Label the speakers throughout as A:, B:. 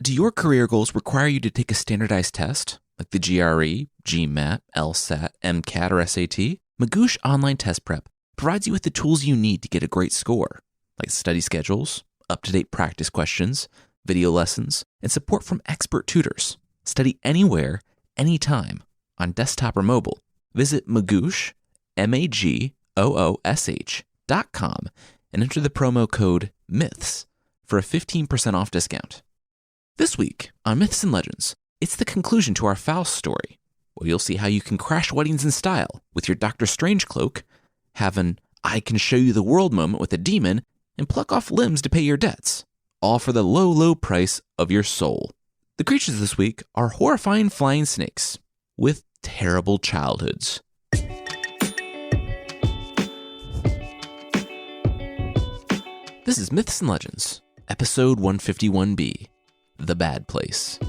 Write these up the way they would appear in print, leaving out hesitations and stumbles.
A: Do your career goals require you to take a standardized test, like the GRE, GMAT, LSAT, MCAT, or SAT? Magoosh Online Test Prep provides you with the tools you need to get a great score, like study schedules, up-to-date practice questions, video lessons, and support from expert tutors. Study anywhere, anytime, on desktop or mobile. Visit Magoosh, MAGOOSH.com, and enter the promo code MYTHS for a 15% off discount. This week on Myths and Legends, it's the conclusion to our Faust story, where you'll see how you can crash weddings in style with your Doctor Strange cloak, have an I can show you the world moment with a demon, and pluck off limbs to pay your debts, all for the low, low price of your soul. The creatures this week are horrifying flying snakes with terrible childhoods. This is Myths and Legends, episode 151B, The Bad Place.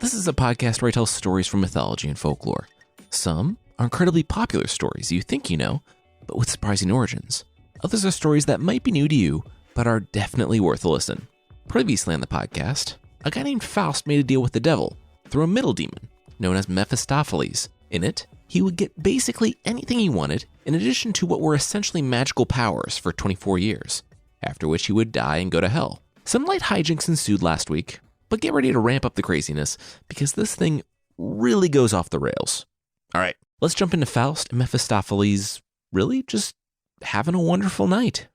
A: This is a podcast where I tell stories from mythology and folklore. Some are incredibly popular stories you think you know, but with surprising origins. Others are stories that might be new to you, but are definitely worth a listen. Previously on the podcast, a guy named Faust made a deal with the devil through a middle demon known as Mephistopheles. In it, he would get basically anything he wanted in addition to what were essentially magical powers for 24 years, after which he would die and go to hell. Some light hijinks ensued last week, but get ready to ramp up the craziness because this thing really goes off the rails. All right, let's jump into Faust and Mephistopheles really just having a wonderful night.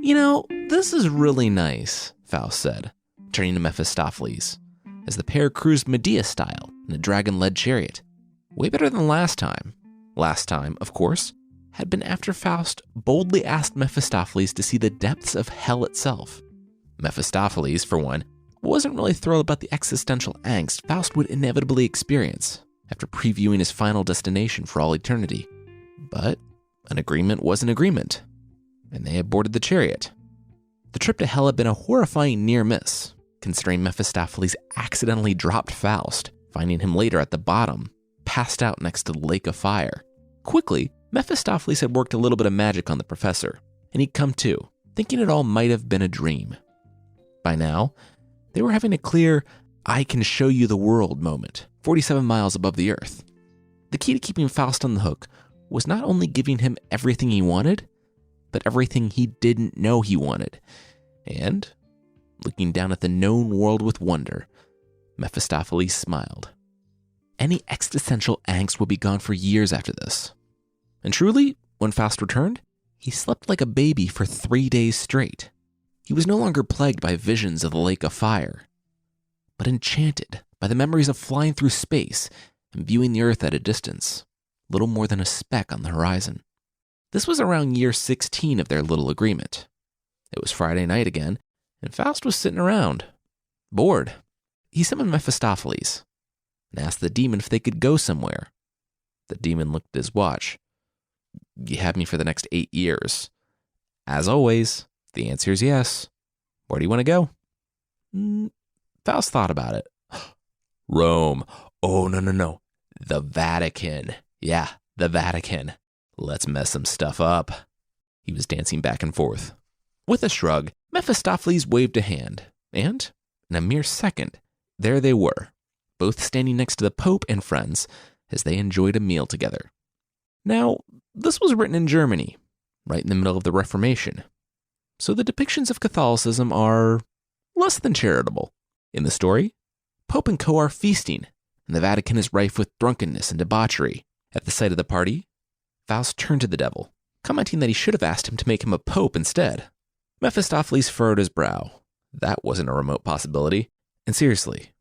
A: You know, this is really nice, Faust said, turning to Mephistopheles, as the pair cruised Medea style in a dragon-led chariot. Way better than last time. Last time, of course, had been after Faust boldly asked Mephistopheles to see the depths of hell itself. Mephistopheles, for one, wasn't really thrilled about the existential angst Faust would inevitably experience after previewing his final destination for all eternity. But an agreement was an agreement, and they had boarded the chariot. The trip to hell had been a horrifying near miss, considering Mephistopheles accidentally dropped Faust, finding him later at the bottom, passed out next to the lake of fire. Quickly, Mephistopheles had worked a little bit of magic on the professor, and he'd come to, thinking it all might have been a dream. By now, they were having a clear, I can show you the world moment, 47 miles above the earth. The key to keeping Faust on the hook was not only giving him everything he wanted, but everything he didn't know he wanted. And, looking down at the known world with wonder, Mephistopheles smiled. Any existential angst would be gone for years after this. And truly, when Faust returned, he slept like a baby for 3 days straight. He was no longer plagued by visions of the lake of fire, but enchanted by the memories of flying through space and viewing the earth at a distance, little more than a speck on the horizon. This was around year 16 of their little agreement. It was Friday night again, and Faust was sitting around, bored. He summoned Mephistopheles and asked the demon if they could go somewhere. The demon looked at his watch. You have me for the next 8 years. As always, the answer is yes. Where do you want to go? Faust thought about it. Rome. Oh, no. The Vatican. Yeah, the Vatican. Let's mess some stuff up. He was dancing back and forth. With a shrug, Mephistopheles waved a hand, and, in a mere second, there they were, both standing next to the Pope and friends as they enjoyed a meal together. Now, this was written in Germany, right in the middle of the Reformation, so the depictions of Catholicism are less than charitable. In the story, Pope and co are feasting, and the Vatican is rife with drunkenness and debauchery. At the sight of the party, Faust turned to the devil, commenting that he should have asked him to make him a pope instead. Mephistopheles furrowed his brow. That wasn't a remote possibility. And seriously,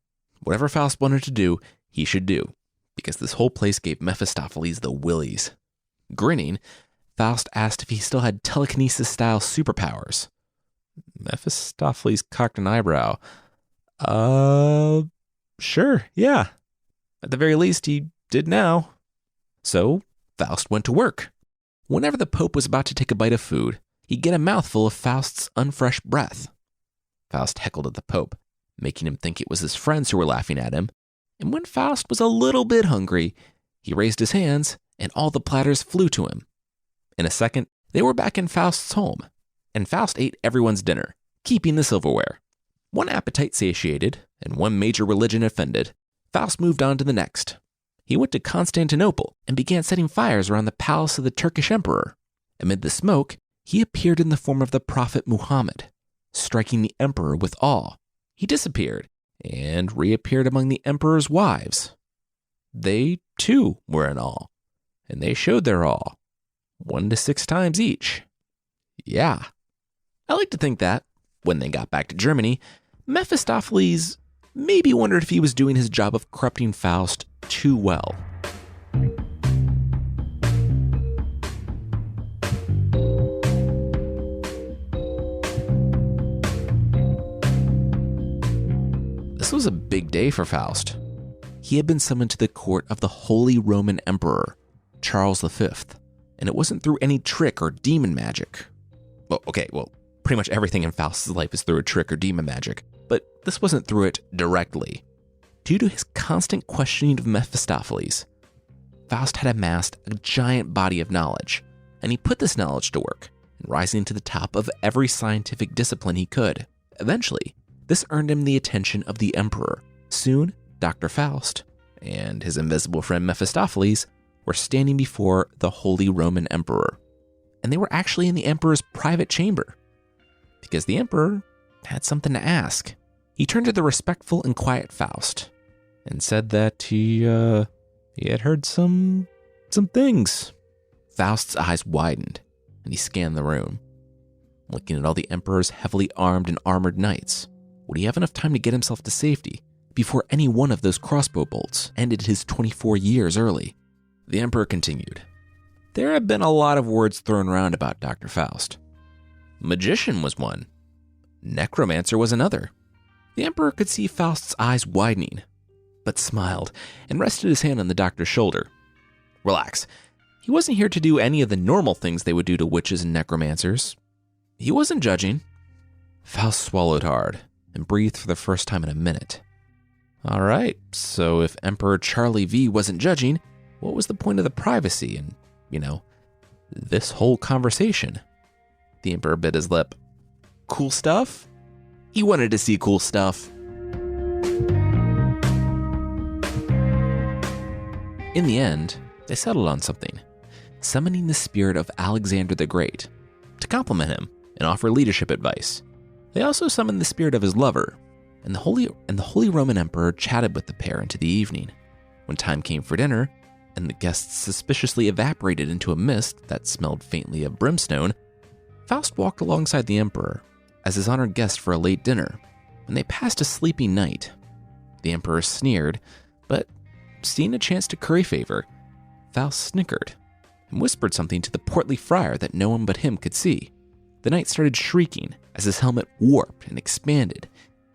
A: whatever Faust wanted to do, he should do, because this whole place gave Mephistopheles the willies. Grinning, Faust asked if he still had telekinesis-style superpowers. Mephistopheles cocked an eyebrow. Sure, yeah. At the very least, he did now. So, Faust went to work. Whenever the Pope was about to take a bite of food, he'd get a mouthful of Faust's unfresh breath. Faust heckled at the Pope. making him think it was his friends who were laughing at him. And when Faust was a little bit hungry, he raised his hands and all the platters flew to him. In a second, they were back in Faust's home, and Faust ate everyone's dinner, keeping the silverware. One appetite satiated and one major religion offended, Faust moved on to the next. He went to Constantinople and began setting fires around the palace of the Turkish emperor. Amid the smoke, he appeared in the form of the prophet Muhammad, striking the emperor with awe. He disappeared and reappeared among the emperor's wives. They, too, were in awe, and they showed their awe, 1 to 6 times each. Yeah. I like to think that, when they got back to Germany, Mephistopheles maybe wondered if he was doing his job of corrupting Faust too well. This was a big day for Faust. He had been summoned to the court of the Holy Roman Emperor, Charles V, and it wasn't through any trick or demon magic. Well, pretty much everything in Faust's life is through a trick or demon magic, but this wasn't through it directly. Due to his constant questioning of Mephistopheles, Faust had amassed a giant body of knowledge, and he put this knowledge to work, rising to the top of every scientific discipline he could. Eventually, this earned him the attention of the emperor. Soon, Dr. Faust and his invisible friend Mephistopheles were standing before the Holy Roman Emperor, and they were actually in the emperor's private chamber, because the emperor had something to ask. He turned to the respectful and quiet Faust and said that he had heard some things. Faust's eyes widened, and he scanned the room. Looking at all the emperor's heavily armed and armored knights, would he have enough time to get himself to safety before any one of those crossbow bolts ended his 24 years early? The emperor continued. There have been a lot of words thrown around about Dr. Faust. Magician was one. Necromancer was another. The emperor could see Faust's eyes widening, but smiled and rested his hand on the doctor's shoulder. Relax. He wasn't here to do any of the normal things they would do to witches and necromancers. He wasn't judging. Faust swallowed hard and breathed for the first time in a minute. All right, so if Emperor Charlie V wasn't judging, what was the point of the privacy and, this whole conversation? The emperor bit his lip. Cool stuff? He wanted to see cool stuff. In the end, they settled on something, summoning the spirit of Alexander the Great to compliment him and offer leadership advice. They also summoned the spirit of his lover, and the Holy Roman Emperor chatted with the pair into the evening. When time came for dinner, and the guests suspiciously evaporated into a mist that smelled faintly of brimstone, Faust walked alongside the emperor as his honored guest for a late dinner, and they passed a sleepy night. The emperor sneered, but seeing a chance to curry favor, Faust snickered and whispered something to the portly friar that no one but him could see. The knight started shrieking as his helmet warped and expanded,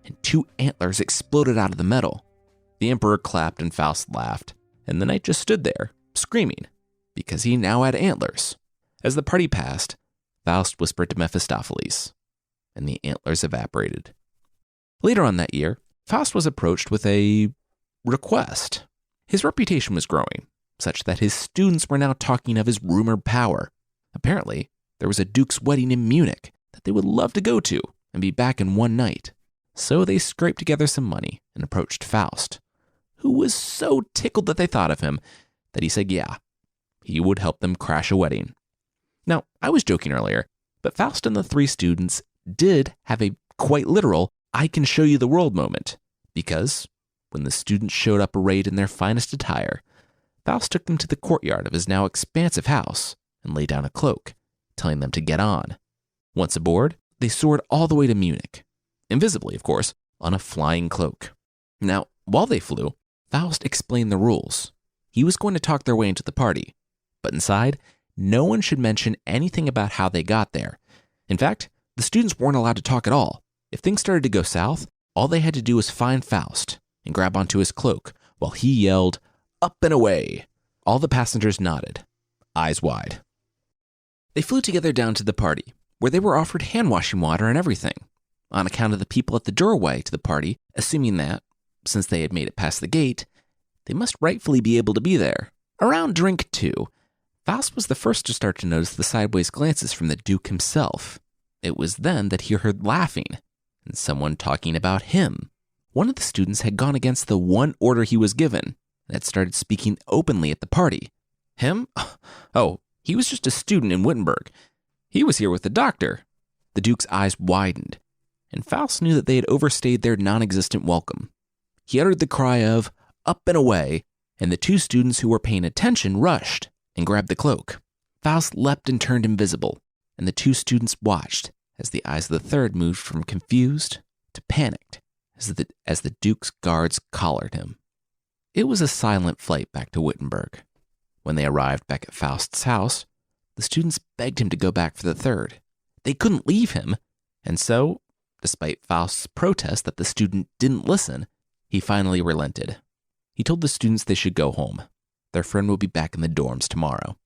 A: and 2 antlers exploded out of the metal. The emperor clapped and Faust laughed, and the knight just stood there, screaming, because he now had antlers. As the party passed, Faust whispered to Mephistopheles, and the antlers evaporated. Later on that year, Faust was approached with a request. His reputation was growing, such that his students were now talking of his rumored power. Apparently, there was a duke's wedding in Munich that they would love to go to and be back in one night. So they scraped together some money and approached Faust, who was so tickled that they thought of him that he said yeah, he would help them crash a wedding. Now, I was joking earlier, but Faust and the 3 students did have a quite literal I can show you the world moment, because when the students showed up arrayed in their finest attire, Faust took them to the courtyard of his now expansive house and laid down a cloak, telling them to get on. Once aboard, they soared all the way to Munich, invisibly, of course, on a flying cloak. Now, while they flew, Faust explained the rules. He was going to talk their way into the party, but inside, no one should mention anything about how they got there. In fact, the students weren't allowed to talk at all. If things started to go south, all they had to do was find Faust and grab onto his cloak while he yelled, "Up and away!" All the passengers nodded, eyes wide. They flew together down to the party, where they were offered hand-washing water and everything. on account of the people at the doorway to the party, assuming that, since they had made it past the gate, they must rightfully be able to be there. Around drink 2, Faust was the first to start to notice the sideways glances from the Duke himself. It was then that he heard laughing, and someone talking about him. One of the students had gone against the one order he was given, and had started speaking openly at the party. Him? Oh, he was just a student in Wittenberg. He was here with the doctor. The Duke's eyes widened, and Faust knew that they had overstayed their non-existent welcome. He uttered the cry of, "Up and away," and the 2 students who were paying attention rushed and grabbed the cloak. Faust leapt and turned invisible, and the 2 students watched as the eyes of the third moved from confused to panicked as the Duke's guards collared him. It was a silent flight back to Wittenberg. When they arrived back at Faust's house, the students begged him to go back for the third. They couldn't leave him, and so, despite Faust's protest that the student didn't listen, he finally relented. He told the students they should go home. Their friend would be back in the dorms tomorrow.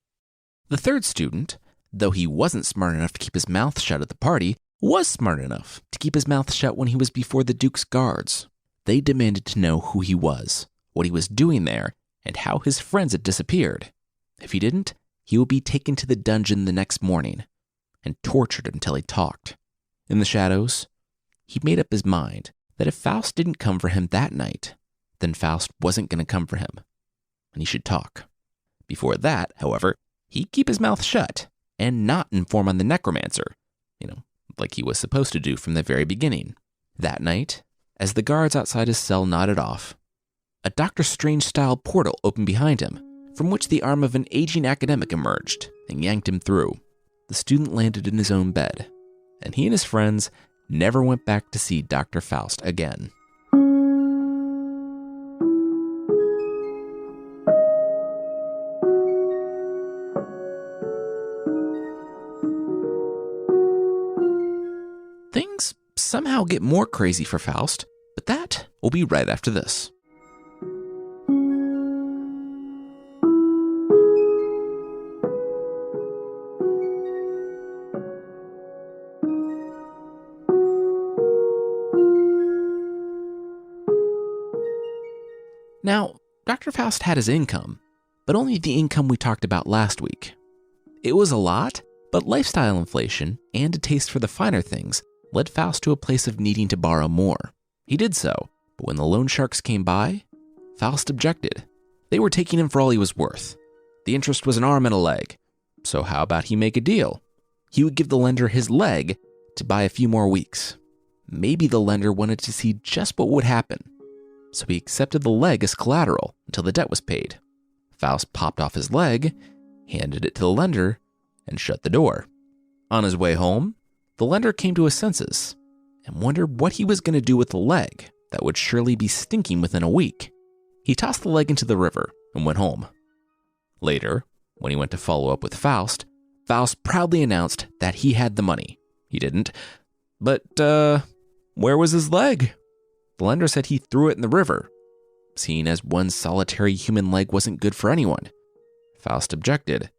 A: The third student, though he wasn't smart enough to keep his mouth shut at the party, was smart enough to keep his mouth shut when he was before the Duke's guards. They demanded to know who he was, what he was doing there, and how his friends had disappeared. If he didn't, he would be taken to the dungeon the next morning and tortured until he talked. In the shadows, he made up his mind that if Faust didn't come for him that night, then Faust wasn't going to come for him, and he should talk. Before that, however, he'd keep his mouth shut and not inform on the necromancer, like he was supposed to do from the very beginning. That night, as the guards outside his cell nodded off, a Doctor Strange-style portal opened behind him, from which the arm of an aging academic emerged and yanked him through. The student landed in his own bed, and he and his friends never went back to see Dr. Faust again. Things somehow get more crazy for Faust, but that will be right after this. Now, Dr. Faust had his income, but only the income we talked about last week. It was a lot, but lifestyle inflation and a taste for the finer things led Faust to a place of needing to borrow more. He did so, but when the loan sharks came by, Faust objected. They were taking him for all he was worth. The interest was an arm and a leg, so how about he make a deal? He would give the lender his leg to buy a few more weeks. Maybe the lender wanted to see just what would happen, so he accepted the leg as collateral until the debt was paid. Faust popped off his leg, handed it to the lender, and shut the door. On his way home, the lender came to his senses and wondered what he was going to do with the leg that would surely be stinking within a week. He tossed the leg into the river and went home. Later, when he went to follow up with Faust, Faust proudly announced that he had the money. He didn't, but where was his leg? The lender said he threw it in the river, seeing as one solitary human leg wasn't good for anyone. Faust objected.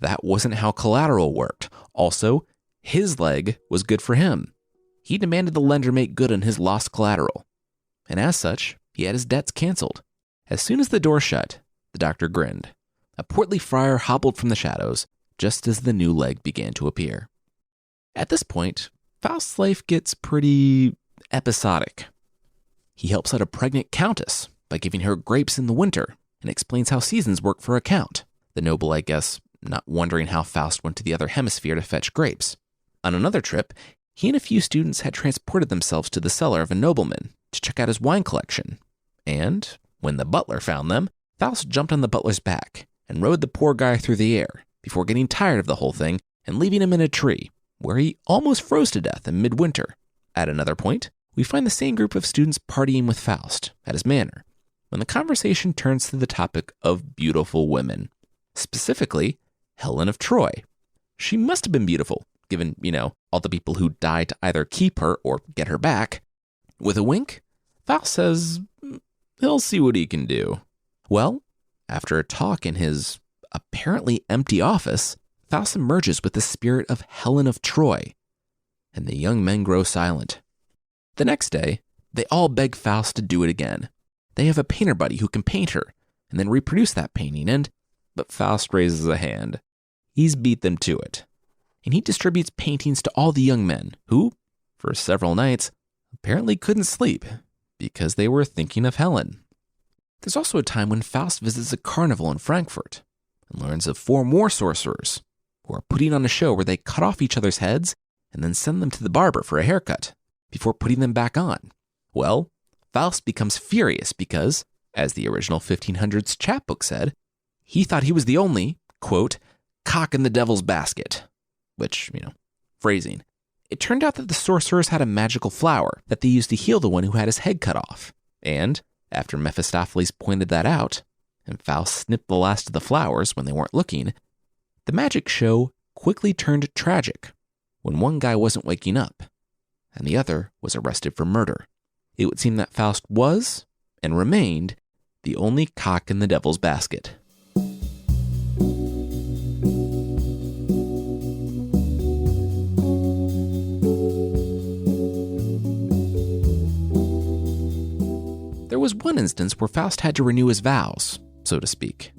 A: That wasn't how collateral worked. Also, his leg was good for him. He demanded the lender make good on his lost collateral, and as such, he had his debts canceled. As soon as the door shut, the doctor grinned. A portly friar hobbled from the shadows, just as the new leg began to appear. At this point, Faust's life gets pretty episodic. He helps out a pregnant countess by giving her grapes in the winter and explains how seasons work for a count. The noble, I guess, not wondering how Faust went to the other hemisphere to fetch grapes. On another trip, he and a few students had transported themselves to the cellar of a nobleman to check out his wine collection. And when the butler found them, Faust jumped on the butler's back and rode the poor guy through the air before getting tired of the whole thing and leaving him in a tree, where he almost froze to death in midwinter. At another point, we find the same group of students partying with Faust at his manor, when the conversation turns to the topic of beautiful women, specifically Helen of Troy. She must have been beautiful, given, all the people who died to either keep her or get her back. With a wink, Faust says he'll see what he can do. Well, after a talk in his apparently empty office, Faust emerges with the spirit of Helen of Troy, and the young men grow silent. The next day, they all beg Faust to do it again. They have a painter buddy who can paint her and then reproduce that painting, but Faust raises a hand. He's beat them to it. And he distributes paintings to all the young men who, for several nights, apparently couldn't sleep because they were thinking of Helen. There's also a time when Faust visits a carnival in Frankfurt and learns of 4 more sorcerers who are putting on a show where they cut off each other's heads and then send them to the barber for a haircut before putting them back on. Well, Faust becomes furious because, as the original 1500s chapbook said, he thought he was the only, quote, cock in the devil's basket, which, phrasing. It turned out that the sorcerers had a magical flower that they used to heal the one who had his head cut off. And after Mephistopheles pointed that out, and Faust snipped the last of the flowers when they weren't looking, the magic show quickly turned tragic when one guy wasn't waking up, and the other was arrested for murder. It would seem that Faust was, and remained, the only cock in the devil's basket. There was one instance where Faust had to renew his vows, so to speak.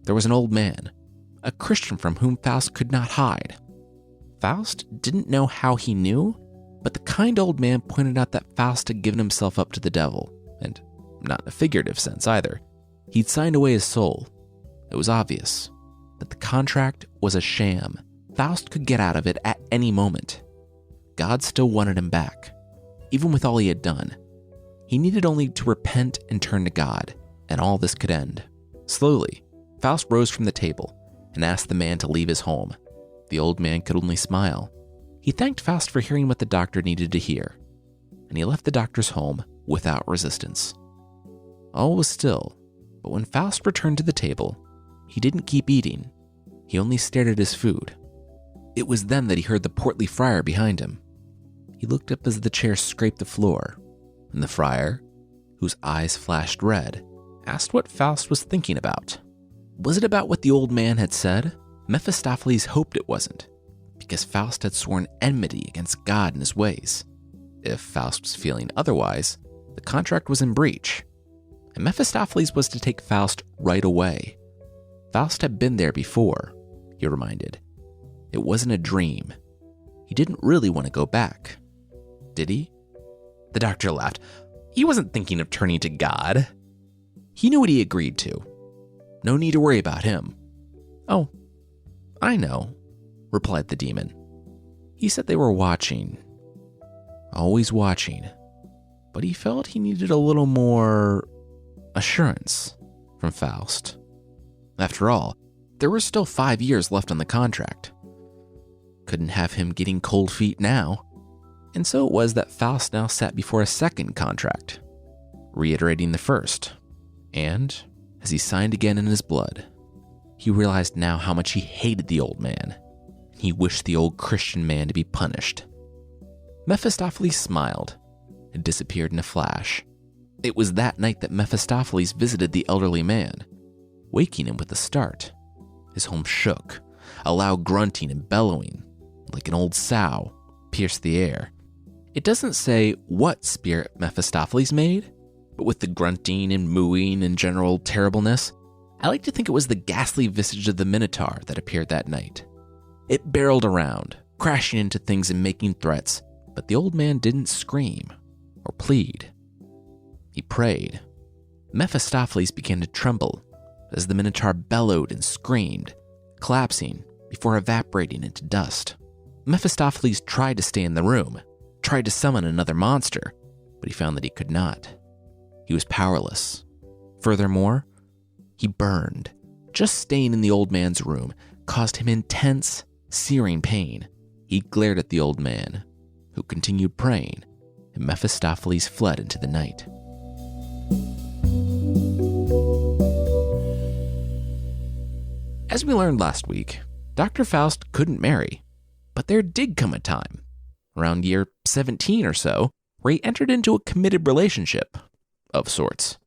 A: There was an old man, a Christian from whom Faust could not hide. Faust didn't know how he knew, but the kind old man pointed out that Faust had given himself up to the devil, and not in a figurative sense either. He'd signed away his soul. It was obvious that the contract was a sham. Faust could get out of it at any moment. God still wanted him back, even with all he had done. He needed only to repent and turn to God, and all this could end. Slowly, Faust rose from the table and asked the man to leave his home. The old man could only smile. He thanked Faust for hearing what the doctor needed to hear, and he left the doctor's home without resistance. All was still, but when Faust returned to the table, he didn't keep eating. He only stared at his food. It was then that he heard the portly friar behind him. He looked up as the chair scraped the floor, and the friar, whose eyes flashed red, asked what Faust was thinking about. Was it about what the old man had said? Mephistopheles hoped it wasn't, because Faust had sworn enmity against God and his ways. If Faust was feeling otherwise, the contract was in breach, and Mephistopheles was to take Faust right away. Faust had been there before, he reminded. It wasn't a dream. He didn't really want to go back, did he? The doctor laughed. He wasn't thinking of turning to God. He knew what he agreed to. No need to worry about him. Oh, I know, replied the demon. He said they were watching. Always watching. But he felt he needed a little more assurance from Faust. After all, there were still 5 years left on the contract. Couldn't have him getting cold feet now. And so it was that Faust now sat before a second contract, reiterating the first. And as he signed again in his blood, he realized now how much he hated the old man. He wished the old Christian man to be punished. Mephistopheles smiled and disappeared in a flash. It was that night that Mephistopheles visited the elderly man, waking him with a start. His home shook. A loud grunting and bellowing, like an old sow, pierced the air. It doesn't say what spirit Mephistopheles made, but with the grunting and mooing and general terribleness, I like to think it was the ghastly visage of the Minotaur that appeared that night. It barreled around, crashing into things and making threats, but the old man didn't scream or plead. He prayed. Mephistopheles began to tremble as the Minotaur bellowed and screamed, collapsing before evaporating into dust. Mephistopheles tried to stay in the room, tried to summon another monster, but he found that he could not. He was powerless. Furthermore, he burned. Just staying in the old man's room caused him intense, searing pain. He glared at the old man, who continued praying, and Mephistopheles fled into the night. As we learned last week, Dr. Faust couldn't marry, but there did come a time, around year 17 or so, where he entered into a committed relationship, of sorts.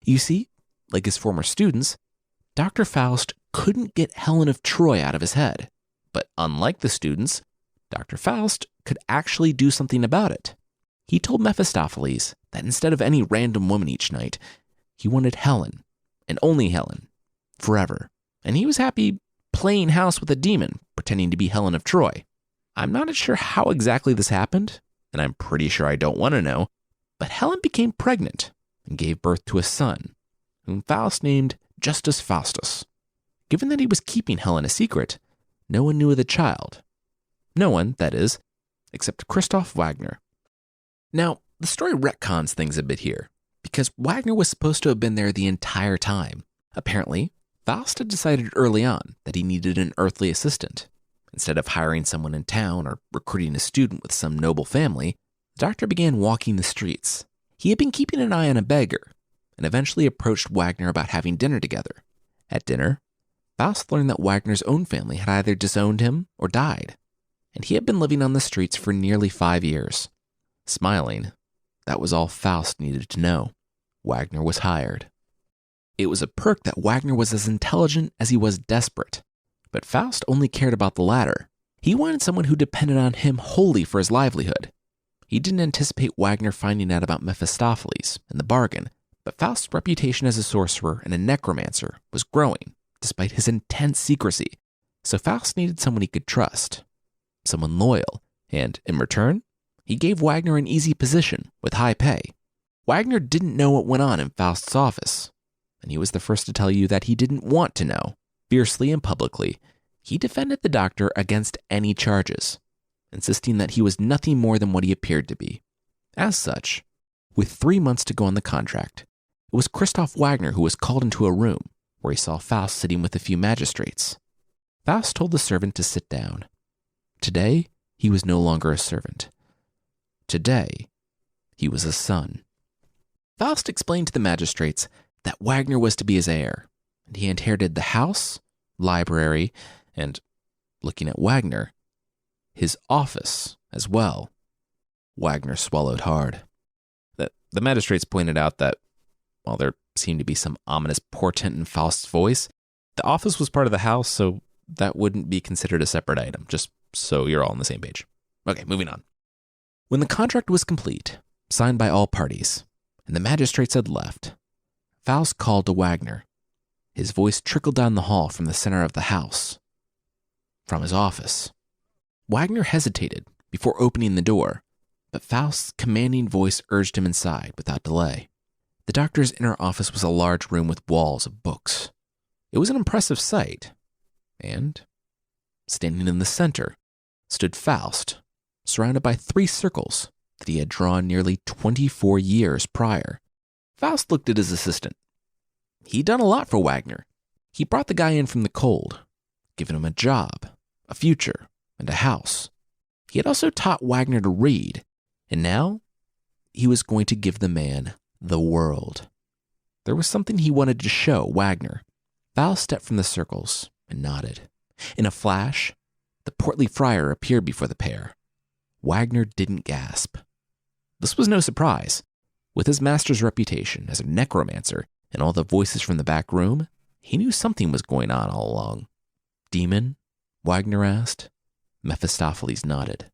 A: You see, like his former students, Dr. Faust couldn't get Helen of Troy out of his head. But unlike the students, Dr. Faust could actually do something about it. He told Mephistopheles that instead of any random woman each night, he wanted Helen, and only Helen, forever. And he was happy playing house with a demon, pretending to be Helen of Troy. I'm not sure how exactly this happened, and I'm pretty sure I don't want to know, but Helen became pregnant and gave birth to a son, whom Faust named Justus Faustus. Given that he was keeping Helen a secret, no one knew of the child. No one, that is, except Christoph Wagner. Now, the story retcons things a bit here, because Wagner was supposed to have been there the entire time. Apparently, Faust had decided early on that he needed an earthly assistant. Instead of hiring someone in town or recruiting a student with some noble family, the doctor began walking the streets. He had been keeping an eye on a beggar, and eventually approached Wagner about having dinner together. At dinner, Faust learned that Wagner's own family had either disowned him or died, and he had been living on the streets for nearly 5 years. Smiling, that was all Faust needed to know. Wagner was hired. It was a perk that Wagner was as intelligent as he was desperate, but Faust only cared about the latter. He wanted someone who depended on him wholly for his livelihood. He didn't anticipate Wagner finding out about Mephistopheles in the bargain, but Faust's reputation as a sorcerer and a necromancer was growing, despite his intense secrecy, so Faust needed someone he could trust, someone loyal, and, in return, he gave Wagner an easy position with high pay. Wagner didn't know what went on in Faust's office, and he was the first to tell you that he didn't want to know. Fiercely and publicly, he defended the doctor against any charges, insisting that he was nothing more than what he appeared to be. As such, with 3 months to go on the contract, it was Christoph Wagner who was called into a room where he saw Faust sitting with a few magistrates. Faust told the servant to sit down. Today, he was no longer a servant. Today, he was a son. Faust explained to the magistrates that Wagner was to be his heir, and he inherited the house, library, and, looking at Wagner, his office as well. Wagner swallowed hard. The magistrates pointed out that, while there seemed to be some ominous portent in Faust's voice, the office was part of the house, so that wouldn't be considered a separate item, just so you're all on the same page. Okay, moving on. When the contract was complete, signed by all parties, and the magistrates had left, Faust called to Wagner. His voice trickled down the hall from the center of the house, from his office. Wagner hesitated before opening the door, but Faust's commanding voice urged him inside without delay. The doctor's inner office was a large room with walls of books. It was an impressive sight, and, standing in the center, stood Faust, surrounded by 3 circles that he had drawn nearly 24 years prior. Faust looked at his assistant. He'd done a lot for Wagner. He brought the guy in from the cold, given him a job, a future, and a house. He had also taught Wagner to read, and now he was going to give the man the world. There was something he wanted to show Wagner. Faust stepped from the circles and nodded. In a flash, the portly friar appeared before the pair. Wagner didn't gasp. This was no surprise. With his master's reputation as a necromancer and all the voices from the back room, he knew something was going on all along. Demon? Wagner asked. Mephistopheles nodded.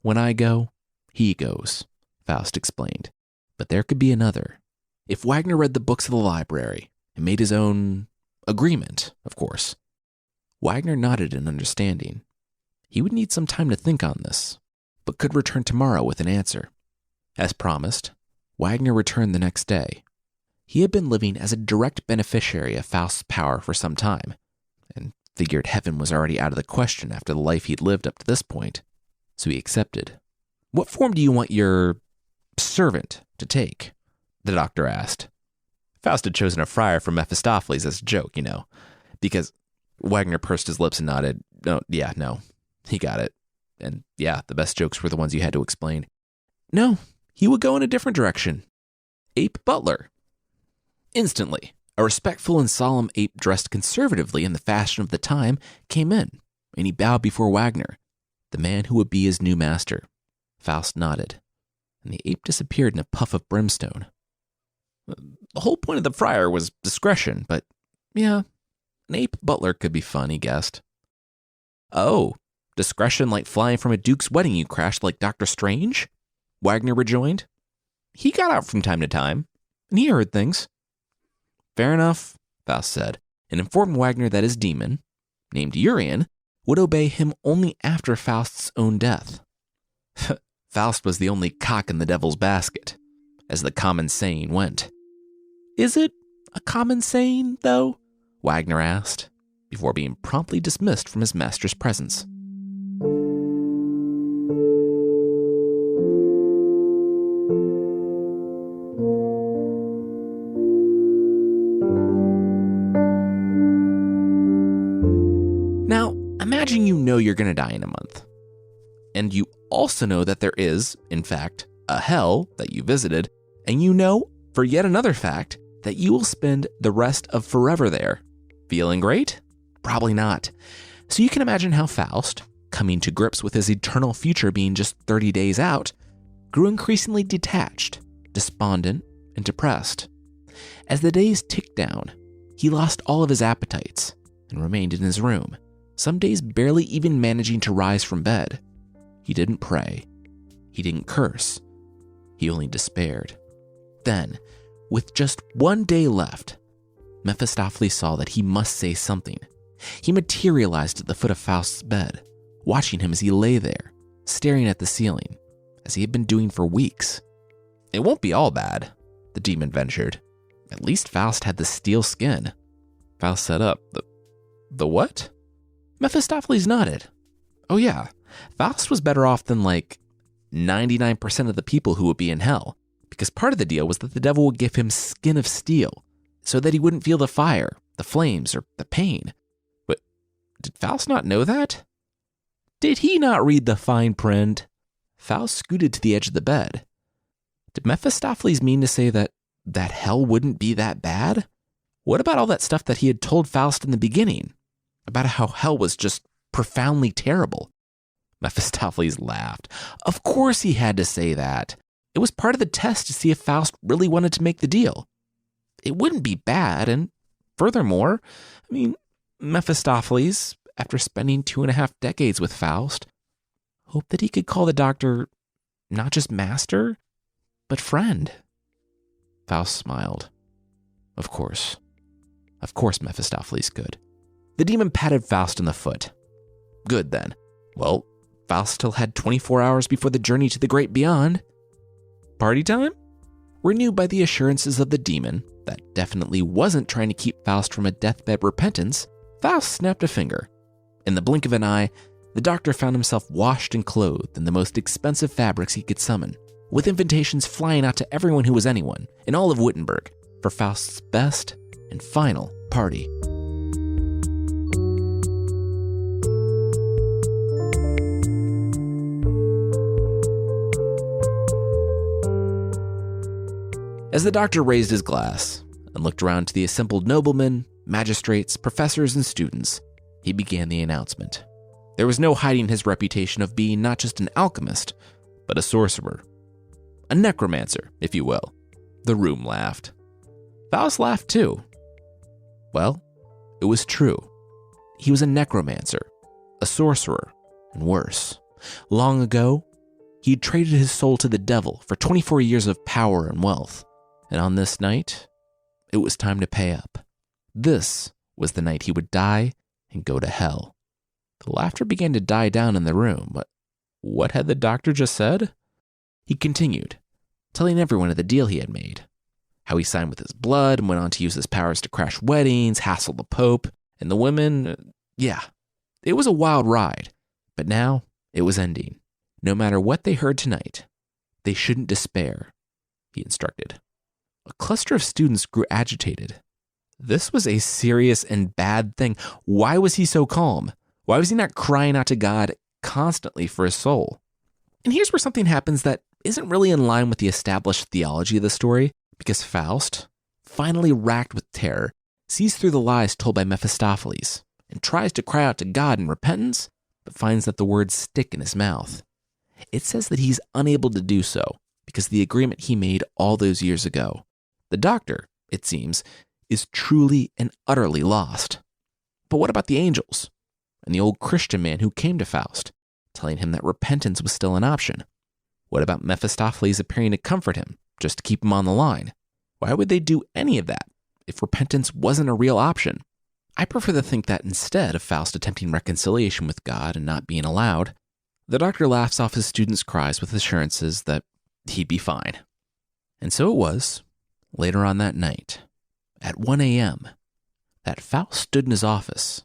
A: When I go, he goes, Faust explained. But there could be another. If Wagner read the books of the library and made his own agreement, of course. Wagner nodded in understanding. He would need some time to think on this, but could return tomorrow with an answer. As promised, Wagner returned the next day. He had been living as a direct beneficiary of Faust's power for some time, and figured heaven was already out of the question after the life he'd lived up to this point, so he accepted. What form do you want your servant to take? The doctor asked. Faust had chosen a friar from Mephistopheles as a joke, because Wagner pursed his lips and nodded. No, he got it. And yeah, the best jokes were the ones you had to explain. No, he would go in a different direction. Ape butler. Instantly, a respectful and solemn ape dressed conservatively in the fashion of the time came in, and he bowed before Wagner, the man who would be his new master. Faust nodded, and the ape disappeared in a puff of brimstone. The whole point of the friar was discretion, but yeah, an ape butler could be fun, he guessed. Oh, discretion like flying from a duke's wedding you crashed like Dr. Strange? Wagner rejoined. He got out from time to time, and he heard things. Fair enough, Faust said, and informed Wagner that his demon, named Urian, would obey him only after Faust's own death. Faust was the only cock in the devil's basket, as the common saying went. Is it a common saying, though? Wagner asked, before being promptly dismissed from his master's presence. Now, imagine you know you're going to die in a month. And you also know that there is, in fact, a hell that you visited, and you know, for yet another fact, that you will spend the rest of forever there. Feeling great? Probably not. So you can imagine how Faust, coming to grips with his eternal future being just 30 days out, grew increasingly detached, despondent, and depressed. As the days ticked down, he lost all of his appetites and remained in his room, some days barely even managing to rise from bed. He didn't pray. He didn't curse. He only despaired. Then, with just one day left, Mephistopheles saw that he must say something. He materialized at the foot of Faust's bed, watching him as he lay there, staring at the ceiling, as he had been doing for weeks. It won't be all bad, the demon ventured. At least Faust had the steel skin. Faust sat up. The what? Mephistopheles nodded. Oh yeah, Faust was better off than 99% of the people who would be in hell, because part of the deal was that the devil would give him skin of steel, so that he wouldn't feel the fire, the flames, or the pain. But did Faust not know that? Did he not read the fine print? Faust scooted to the edge of the bed. Did Mephistopheles mean to say that hell wouldn't be that bad? What about all that stuff that he had told Faust in the beginning? About how hell was just profoundly terrible? Mephistopheles laughed. Of course he had to say that. It was part of the test to see if Faust really wanted to make the deal. It wouldn't be bad, and furthermore, Mephistopheles, after spending 2.5 decades with Faust, hoped that he could call the doctor not just master, but friend. Faust smiled. Of course Mephistopheles could. The demon patted Faust on the foot. Good then. Well, Faust still had 24 hours before the journey to the great beyond. Party time? Renewed by the assurances of the demon that definitely wasn't trying to keep Faust from a deathbed repentance, Faust snapped a finger. In the blink of an eye, the doctor found himself washed and clothed in the most expensive fabrics he could summon, with invitations flying out to everyone who was anyone in all of Wittenberg for Faust's best and final party. As the doctor raised his glass and looked around to the assembled noblemen, magistrates, professors, and students, he began the announcement. There was no hiding his reputation of being not just an alchemist, but a sorcerer. A necromancer, if you will. The room laughed. Faust laughed too. Well, it was true. He was a necromancer, a sorcerer, and worse. Long ago, he had traded his soul to the devil for 24 years of power and wealth. And on this night, it was time to pay up. This was the night he would die and go to hell. The laughter began to die down in the room, but what had the doctor just said? He continued, telling everyone of the deal he had made, how he signed with his blood and went on to use his powers to crash weddings, hassle the Pope, and the women. Yeah, it was a wild ride, but now it was ending. No matter what they heard tonight, they shouldn't despair, he instructed. A cluster of students grew agitated. This was a serious and bad thing. Why was he so calm? Why was he not crying out to God constantly for his soul? And here's where something happens that isn't really in line with the established theology of the story, because Faust, finally racked with terror, sees through the lies told by Mephistopheles and tries to cry out to God in repentance, but finds that the words stick in his mouth. It says that he's unable to do so because of the agreement he made all those years ago. The doctor, it seems, is truly and utterly lost. But what about the angels and the old Christian man who came to Faust, telling him that repentance was still an option? What about Mephistopheles appearing to comfort him, just to keep him on the line? Why would they do any of that if repentance wasn't a real option? I prefer to think that instead of Faust attempting reconciliation with God and not being allowed, the doctor laughs off his students' cries with assurances that he'd be fine. And so it was, later on that night, at 1 a.m., that Faust stood in his office,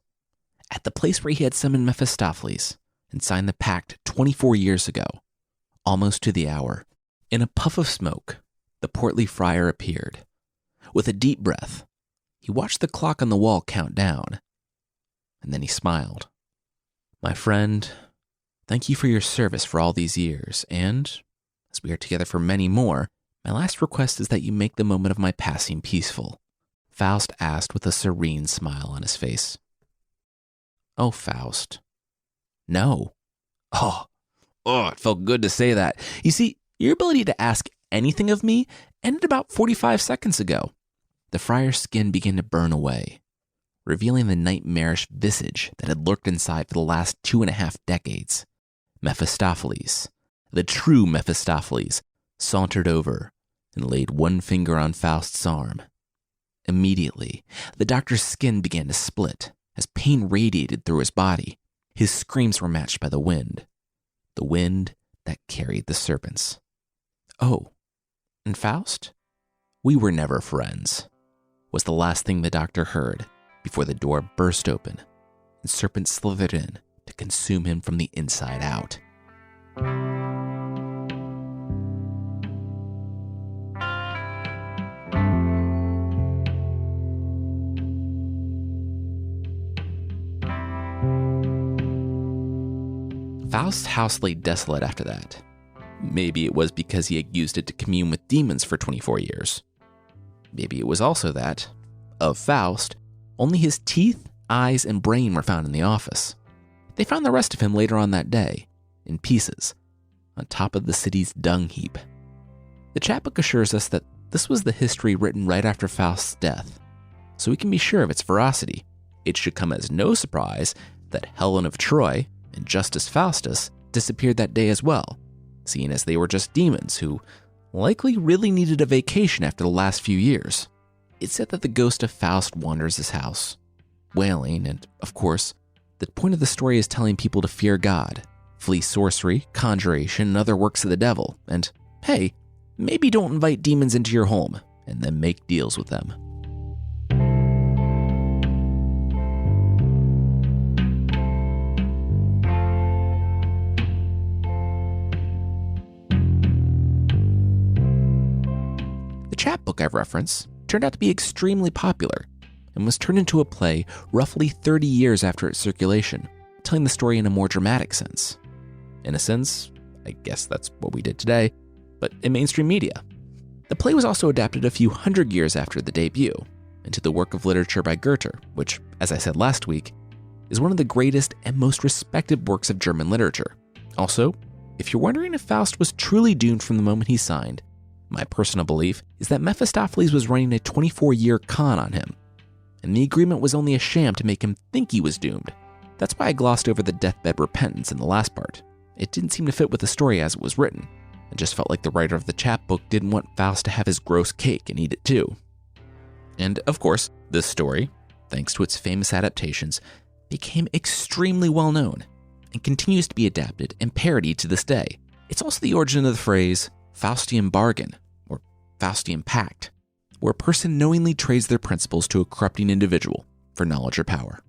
A: at the place where he had summoned Mephistopheles and signed the pact 24 years ago, almost to the hour. In a puff of smoke, the portly friar appeared. With a deep breath, he watched the clock on the wall count down, and then he smiled. "My friend, thank you for your service for all these years, and, as we are together for many more, my last request is that you make the moment of my passing peaceful," Faust asked with a serene smile on his face. "Oh, Faust. No." Oh, it felt good to say that. You see, your ability to ask anything of me ended about 45 seconds ago. The friar's skin began to burn away, revealing the nightmarish visage that had lurked inside for the last 2.5 decades. Mephistopheles, the true Mephistopheles, sauntered over and laid one finger on Faust's arm. Immediately, the doctor's skin began to split as pain radiated through his body. His screams were matched by the wind that carried the serpents. "Oh, and Faust? We were never friends," was the last thing the doctor heard before the door burst open and serpents slithered in to consume him from the inside out. Faust's house lay desolate after that. Maybe it was because he had used it to commune with demons for 24 years. Maybe it was also that, of Faust, only his teeth, eyes, and brain were found in the office. They found the rest of him later on that day, in pieces, on top of the city's dung heap. The chapbook assures us that this was the history written right after Faust's death, so we can be sure of its veracity. It should come as no surprise that Helen of Troy and Justus Faustus disappeared that day as well, seeing as they were just demons who likely really needed a vacation after the last few years. It's said that the ghost of Faust wanders his house, wailing, and of course, the point of the story is telling people to fear God, flee sorcery, conjuration, and other works of the devil, and hey, maybe don't invite demons into your home and then make deals with them. The chapbook I've referenced turned out to be extremely popular and was turned into a play roughly 30 years after its circulation, telling the story in a more dramatic sense. In a sense, I guess that's what we did today, but in mainstream media. The play was also adapted a few hundred years after the debut into the work of literature by Goethe, which, as I said last week, is one of the greatest and most respected works of German literature. Also, if you're wondering if Faust was truly doomed from the moment he signed, my personal belief is that Mephistopheles was running a 24-year con on him, and the agreement was only a sham to make him think he was doomed. That's why I glossed over the deathbed repentance in the last part. It didn't seem to fit with the story as it was written. It just felt like the writer of the chapbook didn't want Faust to have his gross cake and eat it too. And of course, this story, thanks to its famous adaptations, became extremely well known and continues to be adapted and parodied to this day. It's also the origin of the phrase Faustian bargain, or Faustian pact, where a person knowingly trades their principles to a corrupting individual for knowledge or power.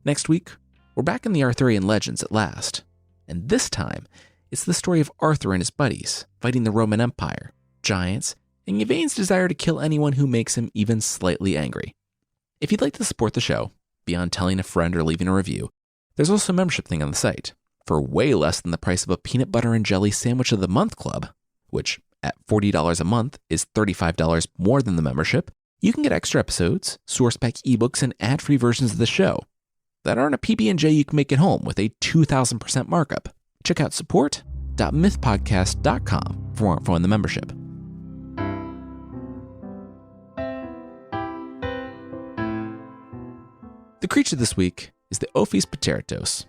A: Next week, we're back in the Arthurian legends at last, and this time, it's the story of Arthur and his buddies fighting the Roman Empire, giants, and Yvain's desire to kill anyone who makes him even slightly angry. If you'd like to support the show, beyond telling a friend or leaving a review, there's also a membership thing on the site. For way less than the price of a peanut butter and jelly sandwich of the month club, which at $40 a month is $35 more than the membership, you can get extra episodes, source-pack ebooks, and ad-free versions of the show that aren't a PB&J you can make at home with a 2,000% markup. Check out support.mythpodcast.com for more info on the membership. The creature this week is the ophies pteretos,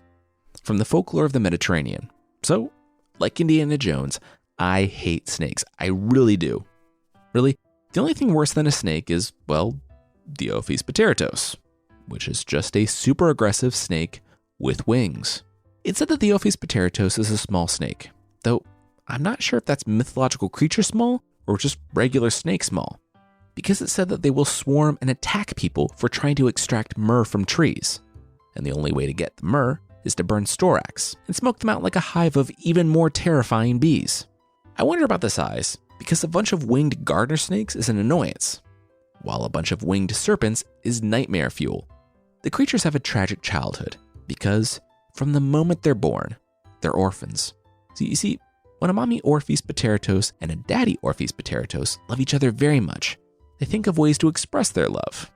A: from the folklore of the Mediterranean. So, like Indiana Jones, I hate snakes. I really do. Really, the only thing worse than a snake is, well, the ophies pteretos, which is just a super aggressive snake with wings. It's said that the ophies pteretos is a small snake, though I'm not sure if that's mythological creature small or just regular snake small, because it said that they will swarm and attack people for trying to extract myrrh from trees. And the only way to get the myrrh is to burn storax and smoke them out like a hive of even more terrifying bees. I wonder about the size, because a bunch of winged gardener snakes is an annoyance, while a bunch of winged serpents is nightmare fuel. The creatures have a tragic childhood, because from the moment they're born, they're orphans. So you see, when a mommy ophies pteretos and a daddy ophies pteretos love each other very much, they think of ways to express their love.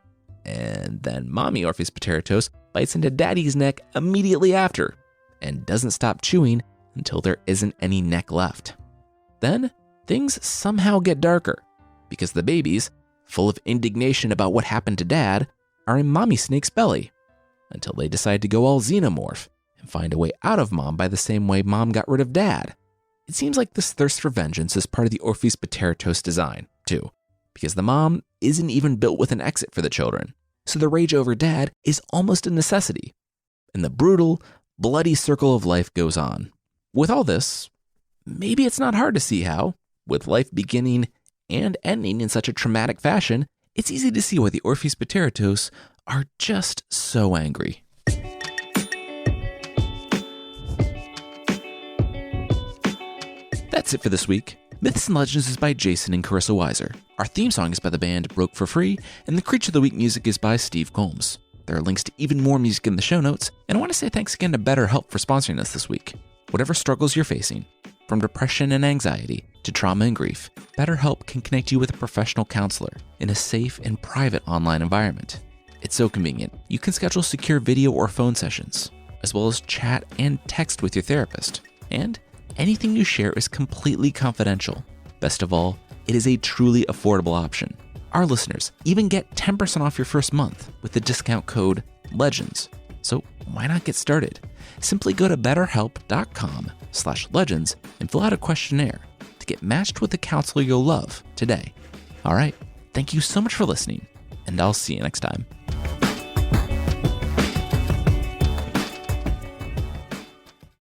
A: And then mommy ophies pteretos bites into daddy's neck immediately after, and doesn't stop chewing until there isn't any neck left. Then, things somehow get darker, because the babies, full of indignation about what happened to dad, are in mommy snake's belly, until they decide to go all xenomorph and find a way out of mom by the same way mom got rid of dad. It seems like this thirst for vengeance is part of the ophies pteretos design, too, because the mom isn't even built with an exit for the children, so the rage over dad is almost a necessity, and the brutal, bloody circle of life goes on. With all this, maybe it's not hard to see how, with life beginning and ending in such a traumatic fashion, it's easy to see why the ophies pteretos are just so angry. That's it for this week. Myths and Legends is by Jason and Carissa Weiser. Our theme song is by the band Broke for Free, and the Creature of the Week music is by Steve Combs. There are links to even more music in the show notes, and I want to say thanks again to BetterHelp for sponsoring us this week. Whatever struggles you're facing, from depression and anxiety to trauma and grief, BetterHelp can connect you with a professional counselor in a safe and private online environment. It's so convenient. You can schedule secure video or phone sessions, as well as chat and text with your therapist. And anything you share is completely confidential. Best of all, it is a truly affordable option. Our listeners even get 10% off your first month with the discount code LEGENDS. So why not get started? Simply go to betterhelp.com/legends and fill out a questionnaire to get matched with a counselor you'll love today. All right, thank you so much for listening, and I'll see you next time.